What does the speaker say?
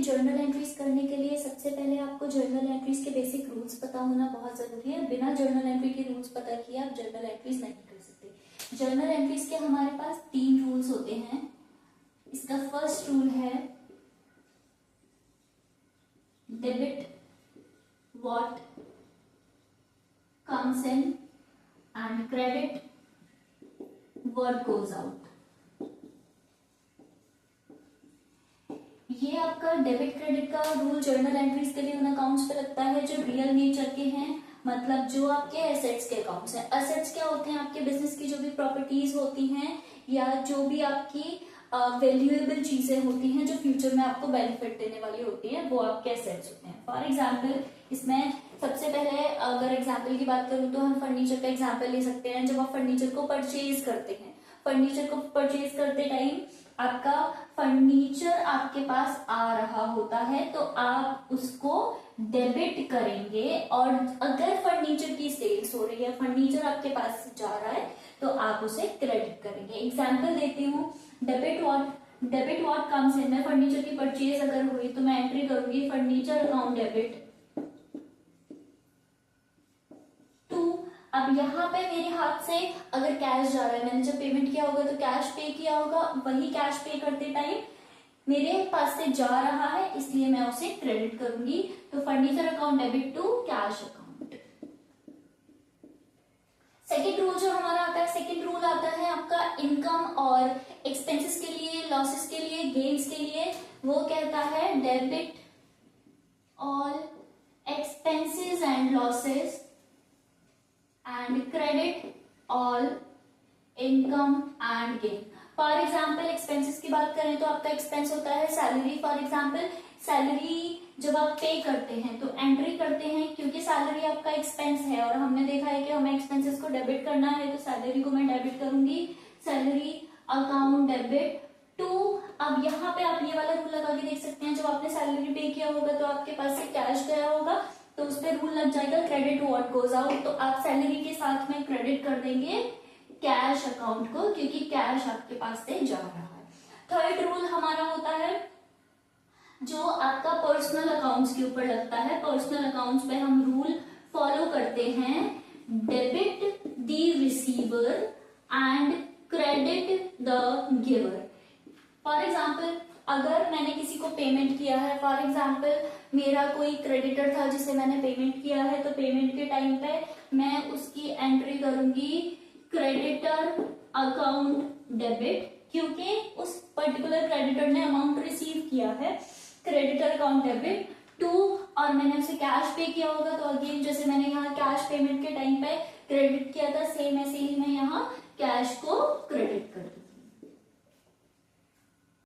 Journal entries करने के लिए सबसे पहले आपको जर्नल एंट्रीज के बेसिक रूल्स पता होना बहुत जरूरी है। बिना जर्नल एंट्री के रूल्स पता किए आप जर्नल एंट्रीज नहीं कर सकते। जर्नल एंट्रीज के हमारे पास 3 रूल्स होते हैं। इसका फर्स्ट रूल है debit what comes in and credit what goes out. ये आपका डेबिट क्रेडिट का रूल जर्नल एंट्रीज के लिए उन अकाउंट्स पे लगता है जो रियल नेचर के हैं, मतलब जो आपके एसेट्स के अकाउंट्स हैं। एसेट्स क्या होते हैं? आपके बिजनेस की जो भी प्रॉपर्टीज होती हैं या जो भी आपकी वैल्यूएबल चीजें होती हैं जो फ्यूचर में आपको बेनिफिट देने वाली होती हैं, वो आपके एसेट्स होते हैं। फॉर एग्जाम्पल इसमें सबसे पहले अगर एग्जाम्पल की बात करूं तो हम फर्नीचर का एग्जाम्पल ले सकते हैं। जब आप फर्नीचर को परचेज करते हैं, फर्नीचर को परचेज करते टाइम आपका फर्नीचर आपके पास आ रहा होता है तो आप उसको डेबिट करेंगे, और अगर फर्नीचर की सेल्स हो रही है, फर्नीचर आपके पास जा रहा है, तो आप उसे क्रेडिट करेंगे। एग्जाम्पल देती हूँ, डेबिट व्हाट कम्स इन। मैं फर्नीचर की परचेज अगर हुई तो मैं एंट्री करूंगी फर्नीचर अकाउंट डेबिट टू। अब यहाँ पे मेरे हाथ से अगर कैश जा रहा है, मैंने जब पेमेंट किया होगा तो कैश पे किया होगा, वही कैश पे करते टाइम मेरे पास से जा रहा है, इसलिए मैं उसे क्रेडिट करूंगी। तो furniture account debit to cash account. Second rule जो हमारा आता है, सेकेंड रूल आता है आपका इनकम और एक्सपेंसेस के लिए, लॉसेस के लिए, गेन्स के लिए। वो कहता है debit all expenses and losses and credit all income and gain। For example expenses की बात करें तो आपका एक्सपेंस होता है सैलरी। फॉर एग्जाम्पल सैलरी जब आप पे करते हैं तो एंट्री करते हैं, क्योंकि सैलरी आपका एक्सपेंस है और हमने देखा है कि हमें एक्सपेंसेस को डेबिट करना है, तो सैलरी को मैं डेबिट करूंगी सैलरी अकाउंट डेबिट टू। अब यहाँ पे आप ये वाला रूल लगा के देख सकते हैं, जब आपने सैलरी पे किया होगा तो आपके पास से कैश गया होगा तो उस पर रूल लग जाएगा क्रेडिट व्हाट गोज आउट। तो आप सैलरी के साथ में क्रेडिट कर देंगे कैश अकाउंट को, क्योंकि कैश आपके पास से जा रहा है। थर्ड रूल हमारा होता है जो आपका पर्सनल अकाउंट्स के ऊपर लगता है। पर्सनल अकाउंट्स पे हम रूल फॉलो करते हैं debit the receiver and credit the giver. For example अगर मैंने किसी को पेमेंट किया है, फॉर एग्जाम्पल मेरा कोई क्रेडिटर था जिसे मैंने पेमेंट किया है, तो पेमेंट के टाइम पे मैं उसकी एंट्री करूंगी क्रेडिटर अकाउंट डेबिट, क्योंकि उस पर्टिकुलर क्रेडिटर ने अमाउंट रिसीव किया है क्रेडिटर अकाउंट डेबिट टू, और मैंने उसे कैश पे किया होगा तो अगेन जैसे मैंने यहाँ कैश पेमेंट के टाइम पे क्रेडिट किया था, सेम ऐसे ही मैं यहाँ कैश को क्रेडिट